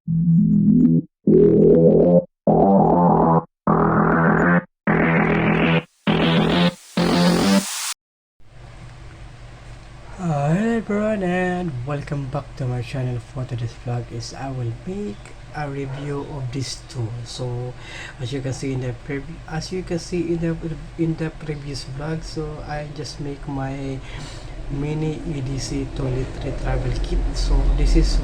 Hello everyone and welcome back to my channel. For today's vlog is I will make a review of this tool. So as you can see in the previous vlog, so I just make my mini EDC toiletry travel kit. So this is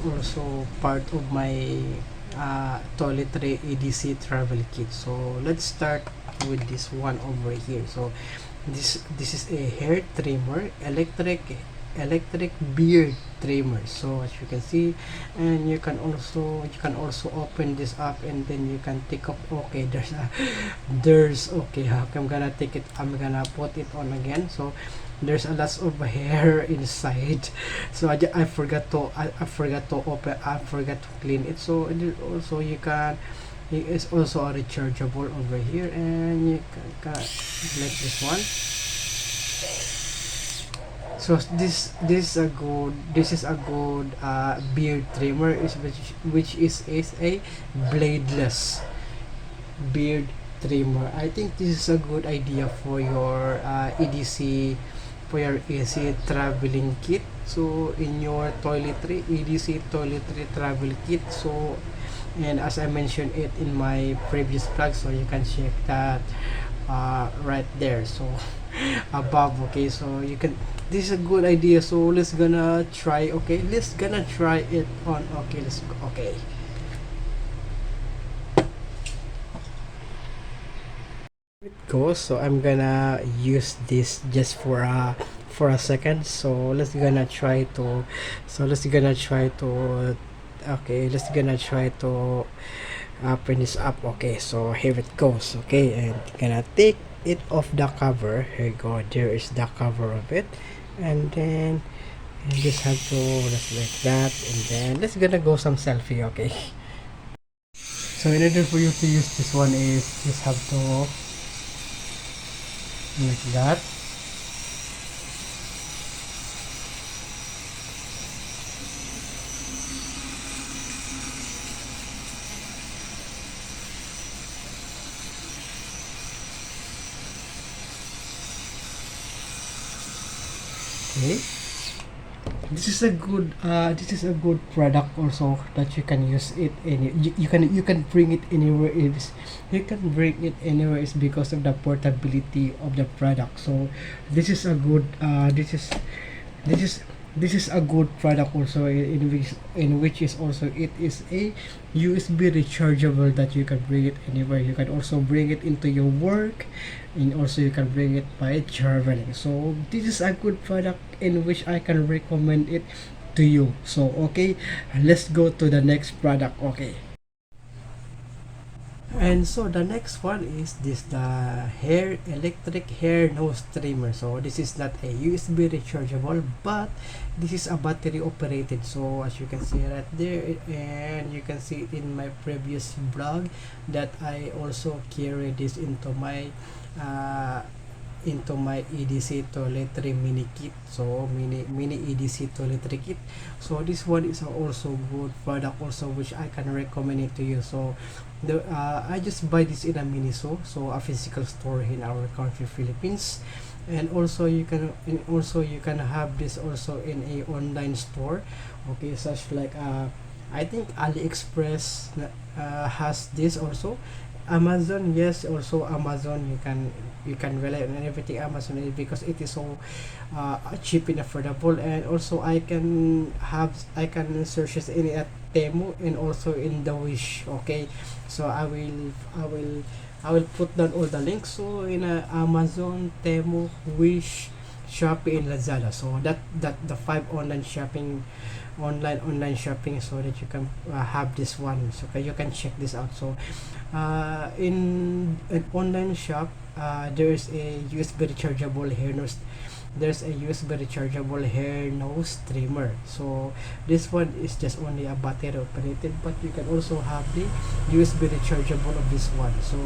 also part of my toiletry EDC travel kit. So let's start with this one over here. So this is a hair trimmer, electric beard trimmer. So as you can see, and you can also open this up, and then you can take off. Okay, there's okay, how I'm gonna take it, I'm gonna put it on again. So there's a lot of hair inside, so I forgot to I forgot to clean it. So also you can, it is also a rechargeable over here, and you can like this one. So this is a good beard trimmer, is a bladeless beard trimmer. I think this is a good idea for your EDC traveling kit. So in your toiletry EDC toiletry travel kit. So, and as I mentioned it in my previous vlog, so you can check that right there. So above. Okay, so you can, this is a good idea. So let's gonna try. Okay, let's gonna try it on. Okay, let's go. Okay, go. So I'm gonna use this just for a second. So let's gonna try to okay, let's gonna try to open this up. Okay, so here it goes. Okay, and gonna take it off the cover. Here you go, there is the cover of it. And then you just have to just like that, and then let's gonna go some selfie. Okay, so in order for you to use this one is just have to like that. Okay, this is a good product also, that you can use it any, you can bring it anywhere. Is you can bring it anywhere is because of the portability of the product. So this is a good this is this is a good product also, in which is also it is a USB rechargeable, that you can bring it anywhere. You can also bring it into your work, and also you can bring it by traveling. So this is a good product in which I can recommend it to you. So okay, let's go to the next product. Okay, and so the next one is this, the electric hair nose trimmer. So this is not a USB rechargeable, but this is a battery operated. So as you can see right there, and you can see it in my previous blog, that I also carry this uh, into my EDC toiletry mini kit. So mini EDC toiletry kit. So this one is also good product also, which I can recommend it to you. So I just buy this in a Miniso, so a physical store in our country, Philippines. And also you can have this also in a online store. Okay, such like I think AliExpress has this also. Amazon, yes, also Amazon, you can rely on everything Amazon is, because it is so cheap and affordable. And also I can search it in at Temu, and also in the Wish. Okay, so I will put down all the links. So in Amazon, Temu, Wish, Shopee, and Lazada. So that the five online shopping, so that you can have this one. So you can check this out. So in an online shop, there's a USB rechargeable hair nose. There's a USB rechargeable hair nose trimmer. So this one is just only a battery operated, but you can also have the USB rechargeable of this one. So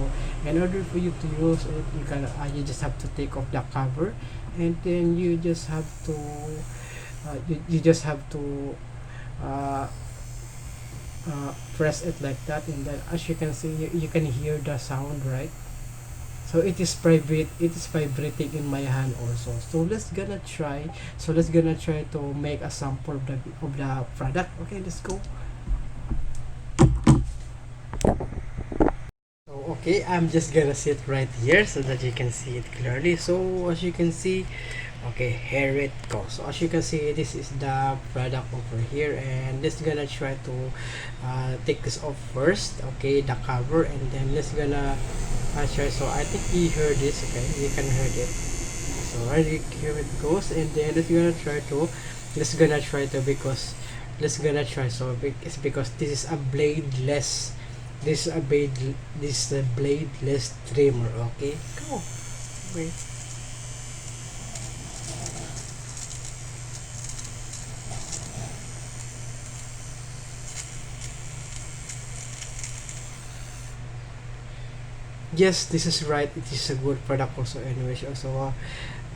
in order for you to use it, you just have to take off the cover, and then you just have to you just have to uh, press it like that, and then as you can see, you can hear the sound, right? So it is vibrating in my hand also. So let's gonna try to make a sample of the product. Okay, let's go. So okay, I'm just gonna sit right here so that you can see it clearly. So as you can see, okay, here it goes. So as you can see, this is the product over here, and let's gonna try to take this off first. Okay, the cover, and then let's gonna try. So I think you heard this. Okay, you can hear it. So right here it goes, and then let's gonna try to because let's gonna try. So it's because this is a bladeless. This is a blade. This is a bladeless trimmer. Okay, go. Wait. Yes, this is right. It is a good product also. Anyways, also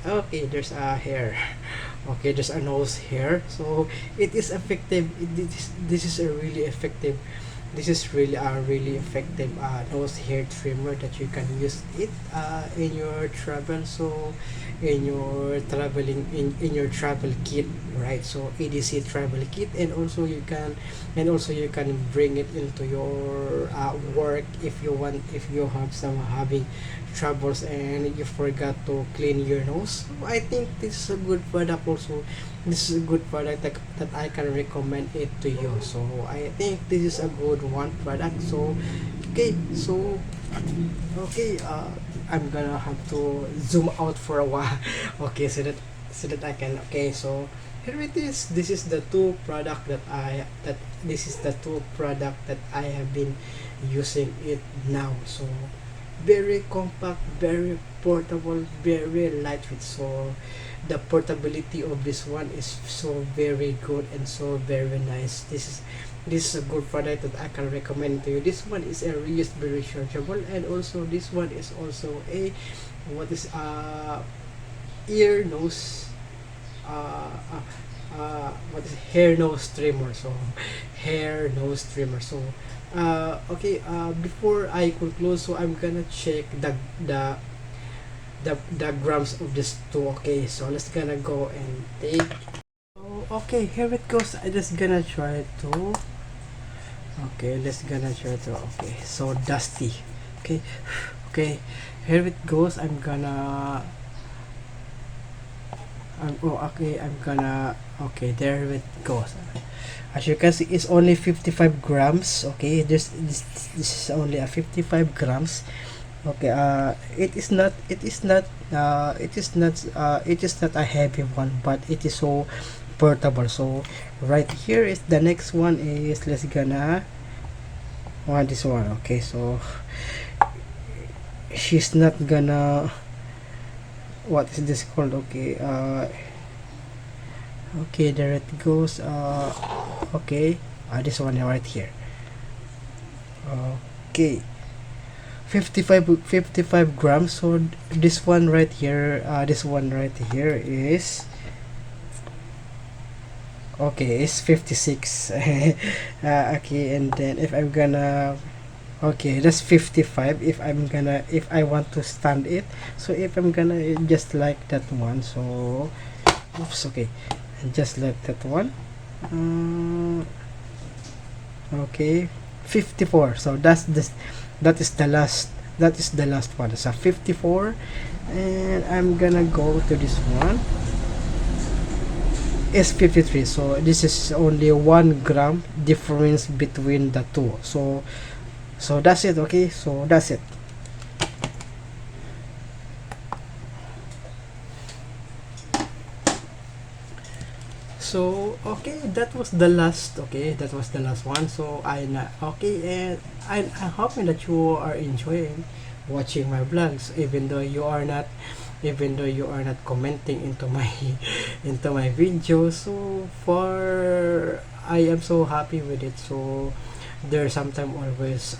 okay, there's a hair. Okay, there's a nose hair. So it is effective. This is a really effective. This is really a really effective nose hair trimmer that you can use it in your travel. So in your travel kit, right? So EDC travel kit, and also you can bring it into your work if you want, if you have some having troubles and you forgot to clean your nose. So I think this is a good product also. This is a good product that I can recommend it to you. So I think this is a good one product. So okay, so okay, I'm gonna have to zoom out for a while. Okay, so that I can, okay, so here it is. This is the two product that this is the two product that I have been using it now. So very compact, very portable, very lightweight. So the portability of this one is so very good and so very nice. This is a good product that I can recommend to you. This one is a USB rechargeable, and also this one is also a what is ear nose what is hair nose trimmer. So hair nose trimmer. So okay, before I conclude, so I'm gonna check the grams of this two. Okay, so let's gonna go and take. Oh, okay, here it goes. I just gonna try to. Okay, let's gonna try to. Okay, so dusty. Okay, okay, here it goes. Oh, okay, I'm gonna. Okay, there it goes. As you can see, it's only 55 grams. Okay, this is only a 55 grams. Okay, it is not a heavy one, but it is so portable. So right here is the next one is, let's gonna want this one. Okay, so she's not gonna, what is this called? Okay, okay, there it goes. Okay, this one right here. Okay, 55 grams. So this one right here, is, okay, it's 56. Okay, and then if I'm gonna, okay, that's 55 if I want to stand it. So if I'm gonna just like that one, so oops, okay, just like that one. Okay, 54. So that is the last one. So 54, and I'm gonna go to this one. It's 53. So this is only 1 gram difference between the two. So that's it. Okay, so that's it. So okay, that was the last. Okay, that was the last one. So okay, and I'm hoping that you are enjoying watching my vlogs, even though you are not commenting into my into my videos. So far, I am so happy with it. So there sometimes always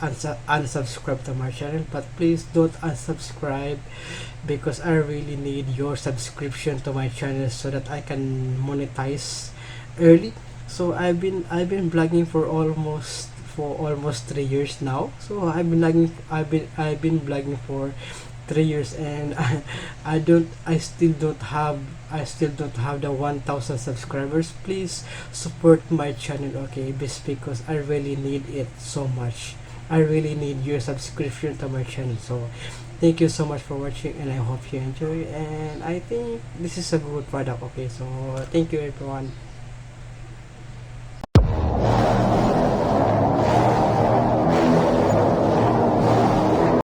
unsubscribe to my channel, but please don't unsubscribe, because I really need your subscription to my channel so that I can monetize early. So I've been blogging for almost 3 years now. So I've been blogging for 3 years, and I still don't have the 1,000 subscribers. Please support my channel, okay? Because I really need it so much. I really need your subscription to my channel. So thank you so much for watching, and I hope you enjoy, and I think this is a good product, okay? So thank you everyone.